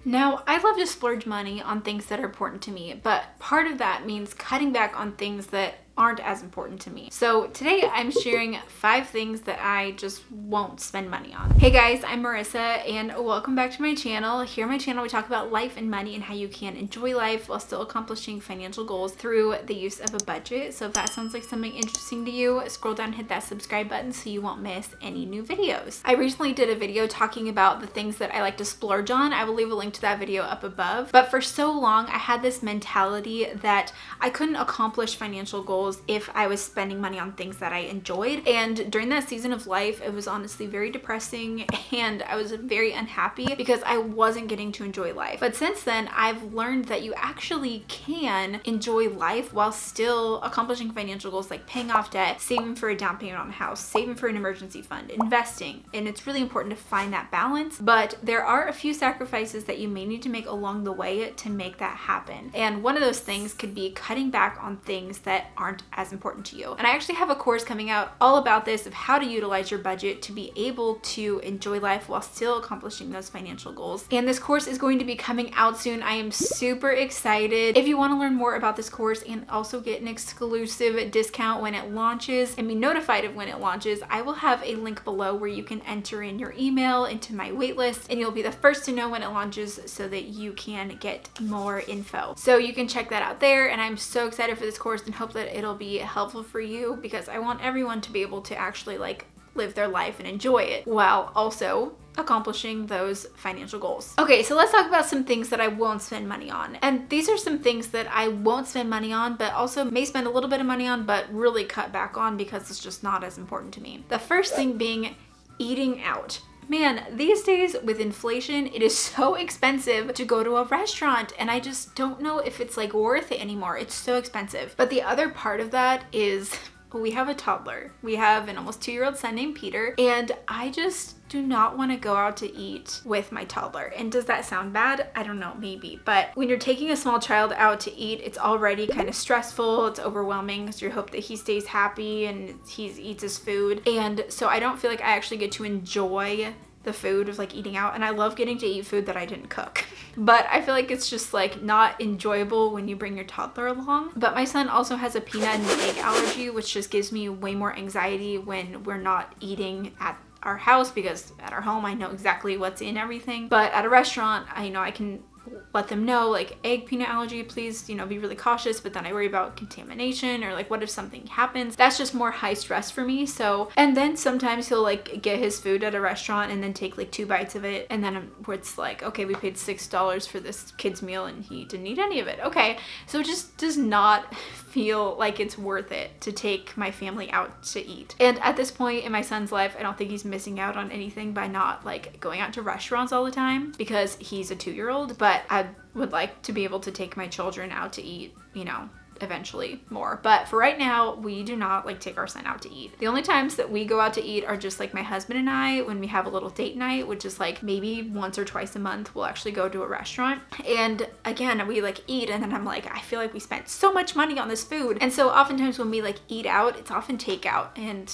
Now, I love to splurge money on things that are important to me, but part of that means cutting back on things that aren't as important to me. So today I'm sharing 5 things that I just won't spend money on. Hey guys, I'm Marissa and welcome back to my channel. Here on my channel we talk about life and money and how you can enjoy life while still accomplishing financial goals through the use of a budget. So if that sounds like something interesting to you, scroll down and hit that subscribe button so you won't miss any new videos. I recently did a video talking about the things that I like to splurge on. I will leave a link to that video up above. But for so long I had this mentality that I couldn't accomplish financial goals if I was spending money on things that I enjoyed. And during that season of life, it was honestly very depressing and I was very unhappy because I wasn't getting to enjoy life. But since then, I've learned that you actually can enjoy life while still accomplishing financial goals like paying off debt, saving for a down payment on a house, saving for an emergency fund, investing. And it's really important to find that balance. But there are a few sacrifices that you may need to make along the way to make that happen. And one of those things could be cutting back on things that aren't as important to you. And I actually have a course coming out all about this, of how to utilize your budget to be able to enjoy life while still accomplishing those financial goals. And this course is going to be coming out soon. I am super excited. If you want to learn more about this course and also get an exclusive discount when it launches and be notified of when it launches, I will have a link below where you can enter in your email into my waitlist and you'll be the first to know when it launches so that you can get more info. So you can check that out there, and I'm so excited for this course and hope that it'll be helpful for you because I want everyone to be able to actually live their life and enjoy it while also accomplishing those financial goals. Okay, so let's talk about some things that I won't spend money on. And these are some things that I won't spend money on, but also may spend a little bit of money on, but really cut back on because it's just not as important to me. The first thing being eating out. Man, these days with inflation, it is so expensive to go to a restaurant and I just don't know if it's worth it anymore. It's so expensive. But the other part of that is we have a toddler. We have an almost 2-year-old son named Peter, and I just do not want to go out to eat with my toddler. And does that sound bad? I don't know, maybe. But when you're taking a small child out to eat, it's already kind of stressful. It's overwhelming because you hope that he stays happy and he eats his food. And so I don't feel like I actually get to enjoy the food of eating out, and I love getting to eat food that I didn't cook. But I feel like it's just not enjoyable when you bring your toddler along. But my son also has a peanut and egg allergy, which just gives me way more anxiety when we're not eating at our house, because at our home I know exactly what's in everything. But at a restaurant, I know I can let them know egg peanut allergy, please be really cautious, but then I worry about contamination or what if something happens. That's just more high stress for me. So, and then sometimes he'll get his food at a restaurant and then take 2 bites of it, and then it's okay, we paid $6 for this kid's meal and he didn't eat any of it. Okay, so it just does not feel like it's worth it to take my family out to eat. And at this point in my son's life, I don't think he's missing out on anything by not going out to restaurants all the time because he's a 2-year-old, but I would like to be able to take my children out to eat, eventually more. But for right now, we do not take our son out to eat. The only times that we go out to eat are just my husband and I, when we have a little date night, which is maybe once or twice a month, we'll actually go to a restaurant. And again, we eat, and then I'm I feel like we spent so much money on this food. And so oftentimes when we eat out, it's often takeout, and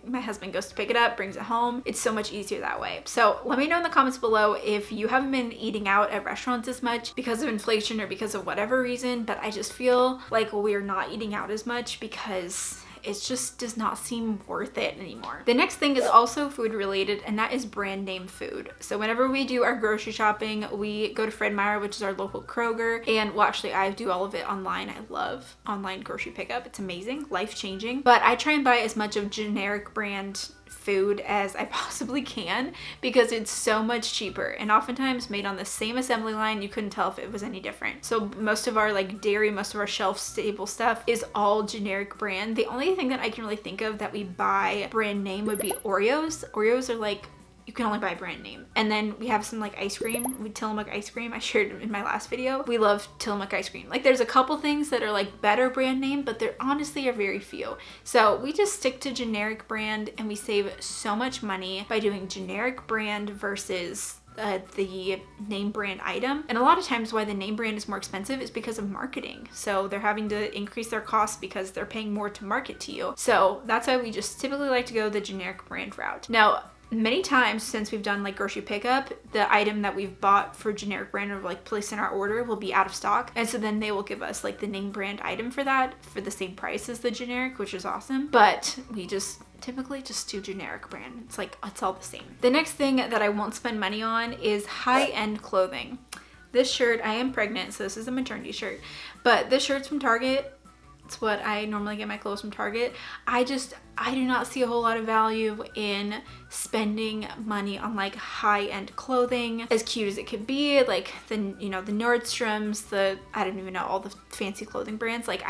my husband goes to pick it up, brings it home. It's so much easier that way. So let me know in the comments below if you haven't been eating out at restaurants as much because of inflation or because of whatever reason, but I just feel like we're not eating out as much because it just does not seem worth it anymore. The next thing is also food related, and that is brand name food. So whenever we do our grocery shopping, we go to Fred Meyer, which is our local Kroger, and well, actually I do all of it online. I love online grocery pickup. It's amazing, life-changing. But I try and buy as much of generic brand food as I possibly can because it's so much cheaper, and oftentimes made on the same assembly line. You couldn't tell if it was any different. So most of our dairy, most of our shelf stable stuff is all generic brand. The only thing that I can really think of that we buy brand name would be Oreos. Oreos are you can only buy brand name. And then we have some ice cream, Tillamook ice cream. I shared in my last video. We love Tillamook ice cream. There's a couple things that are better brand name, but there honestly are very few. So we just stick to generic brand, and we save so much money by doing generic brand versus the name brand item. And a lot of times why the name brand is more expensive is because of marketing. So they're having to increase their costs because they're paying more to market to you. So that's why we just typically like to go the generic brand route. Now, many times since we've done like grocery pickup, the item that we've bought for generic brand or like placed in our order will be out of stock. And so then they will give us like the name brand item for that for the same price as the generic, which is awesome. But we just typically just do generic brand. It's like, it's all the same. The next thing that I won't spend money on is high-end clothing. This shirt, I am pregnant, so this is a maternity shirt, but this shirt's from Target. It's what I normally get my clothes from Target. I do not see a whole lot of value in spending money on like high-end clothing, as cute as it could be, like the Nordstroms, I don't even know all the fancy clothing brands. Like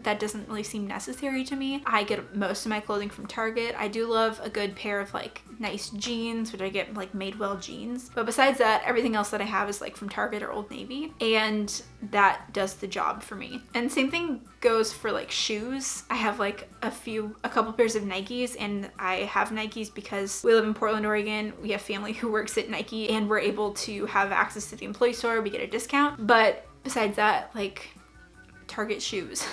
that doesn't really seem necessary to me. I get most of my clothing from Target. I do love a good pair of like nice jeans, which I get like Madewell jeans. But besides that, everything else that I have is like from Target or Old Navy, and that does the job for me. And same thing goes for like shoes. I have like a couple pairs of Nikes, and I have Nikes because we live in Portland, Oregon. We have family who works at Nike, and we're able to have access to the employee store. We get a discount. But besides that, like Target shoes,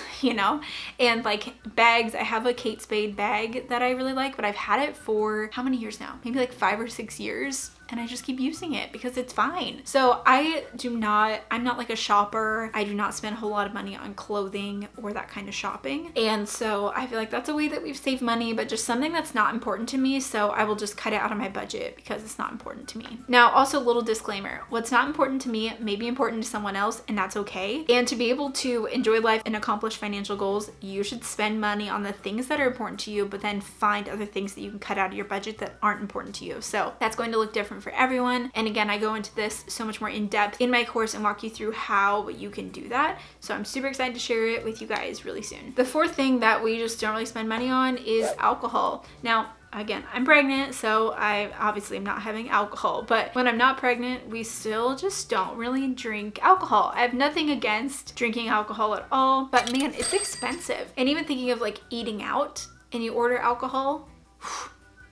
and like bags. I have a Kate Spade bag that I really like, but I've had it for how many years now? Maybe like 5 or 6 years. And I just keep using it because it's fine. So I'm not like a shopper. I do not spend a whole lot of money on clothing or that kind of shopping. And so I feel like that's a way that we've saved money, but just something that's not important to me. So I will just cut it out of my budget because it's not important to me. Now, also a little disclaimer, what's not important to me may be important to someone else, and that's okay. And to be able to enjoy life and accomplish financial goals, you should spend money on the things that are important to you, but then find other things that you can cut out of your budget that aren't important to you. So that's going to look different for everyone. And again, I go into this so much more in depth in my course and walk you through how you can do that. So I'm super excited to share it with you guys really soon. The fourth thing that we just don't really spend money on is alcohol. Now, again, I'm pregnant, so I obviously am not having alcohol, but when I'm not pregnant, we still just don't really drink alcohol. I have nothing against drinking alcohol at all, but man, it's expensive. And even thinking of like eating out and you order alcohol,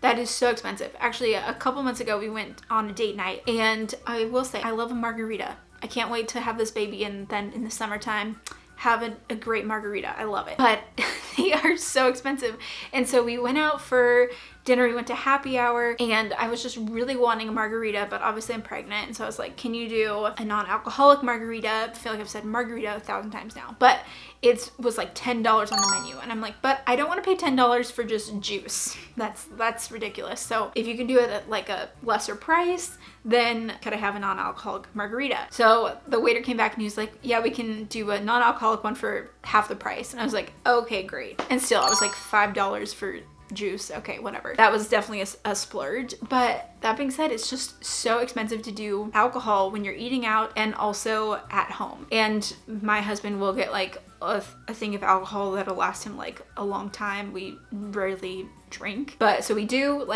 that is so expensive. Actually, a couple months ago, we went on a date night, and I will say, I love a margarita. I can't wait to have this baby and then in the summertime have a great margarita. I love it. But they are so expensive. And so we went out for dinner, we went to happy hour, and I was just really wanting a margarita, but obviously I'm pregnant. And so I was like, can you do a non-alcoholic margarita? I feel like I've said margarita 1,000 times now, but it was like $10 on the menu. And I'm like, but I don't want to pay $10 for just juice. That's ridiculous. So if you can do it at like a lesser price, then could I have a non-alcoholic margarita? So the waiter came back and he was like, yeah, we can do a non-alcoholic one for half the price. And I was like, okay, great. And still, I was like $5 for juice. Okay, whatever. That was definitely a splurge. But that being said, it's just so expensive to do alcohol when you're eating out and also at home. And my husband will get like a thing of alcohol that'll last him like a long time. We rarely drink, but so we do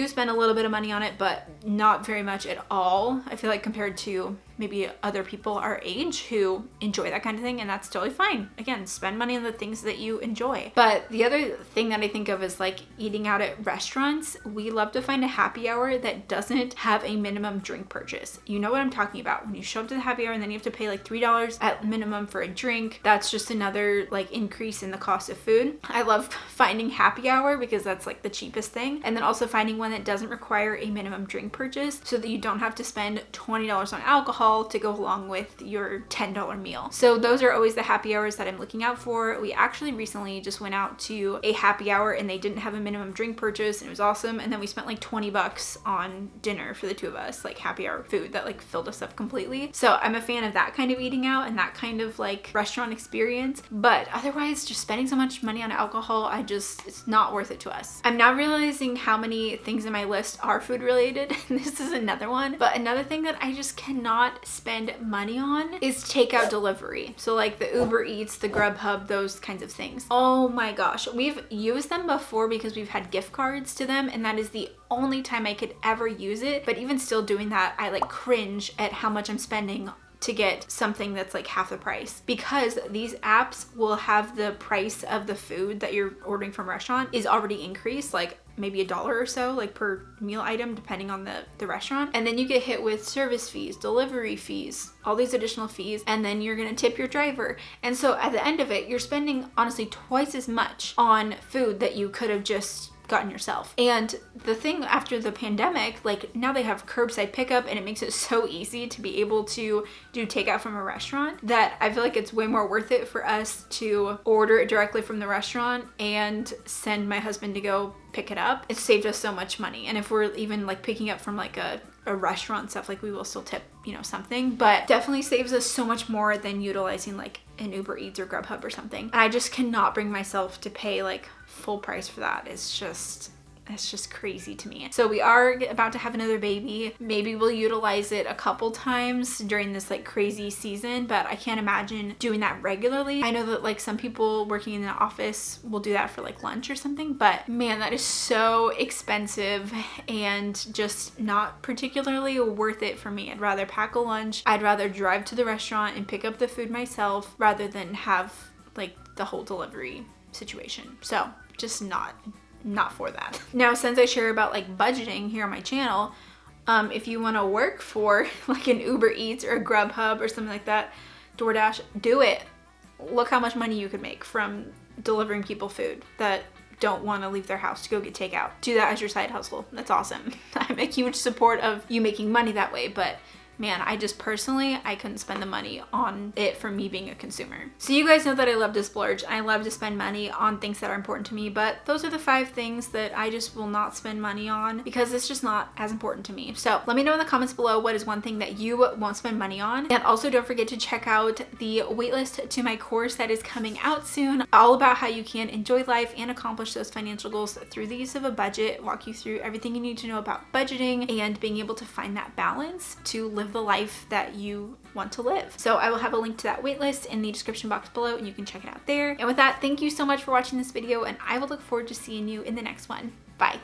spend a little bit of money on it, but not very much at all. I feel like compared to maybe other people our age who enjoy that kind of thing, and that's totally fine. Again, spend money on the things that you enjoy. But the other thing that I think of is like eating out at restaurants. We love to find a happy hour that doesn't have a minimum drink purchase. You know what I'm talking about. When you show up to the happy hour and then you have to pay like $3 at minimum for a drink, that's just another like increase in the cost of food. I love finding happy hour because that's like the cheapest thing, and then also finding one that doesn't require a minimum drink purchase so that you don't have to spend $20 on alcohol to go along with your $10 meal. So those are always the happy hours that I'm looking out for. We actually recently just went out to a happy hour and they didn't have a minimum drink purchase, and it was awesome. And then we spent like $20 on dinner for the two of us, like happy hour food that like filled us up completely. So I'm a fan of that kind of eating out and that kind of like restaurant experience. But otherwise, just spending so much money on alcohol, it's not worth it to us. I'm now realizing how many things in my list are food related. This is another one. But another thing that I just cannot spend money on is takeout delivery. So like the Uber Eats, the Grubhub, those kinds of things. Oh my gosh. We've used them before because we've had gift cards to them, and that is the only time I could ever use it. But even still doing that, I like cringe at how much I'm spending to get something that's like half the price, because these apps will have the price of the food that you're ordering from a restaurant is already increased, like maybe $1 or so, like per meal item, depending on the restaurant. And then you get hit with service fees, delivery fees, all these additional fees, and then you're gonna tip your driver. And so at the end of it, you're spending honestly twice as much on food that you could have just gotten yourself. And the thing after the pandemic, like now they have curbside pickup and it makes it so easy to be able to do takeout from a restaurant that I feel like it's way more worth it for us to order it directly from the restaurant and send my husband to go pick it up. It saved us so much money. And if we're even like picking up from like a restaurant stuff, like we will still tip, you know, something, but definitely saves us so much more than utilizing like an Uber Eats or Grubhub or something. And I just cannot bring myself to pay like full price for that. It's just crazy to me. So we are about to have another baby. Maybe we'll utilize it a couple times during this like crazy season, but I can't imagine doing that regularly. I know that like some people working in the office will do that for like lunch or something, but man, that is so expensive and just not particularly worth it for me. I'd rather pack a lunch. I'd rather drive to the restaurant and pick up the food myself rather than have like the whole delivery situation. So just not for that. Now, since I share about like budgeting here on my channel, if you want to work for like an Uber Eats or a Grubhub or something like that, DoorDash, do it. Look how much money you could make from delivering people food that don't want to leave their house to go get takeout. Do that as your side hustle. That's awesome. I'm a huge support of you making money that way, but man, I just personally, I couldn't spend the money on it for me being a consumer. So you guys know that I love to splurge. I love to spend money on things that are important to me, but those are the 5 things that I just will not spend money on because it's just not as important to me. So let me know in the comments below what is one thing that you won't spend money on. And also don't forget to check out the waitlist to my course that is coming out soon, all about how you can enjoy life and accomplish those financial goals through the use of a budget, walk you through everything you need to know about budgeting and being able to find that balance to live the life that you want to live. So I will have a link to that waitlist in the description box below and you can check it out there. And with that, thank you so much for watching this video and I will look forward to seeing you in the next one. Bye.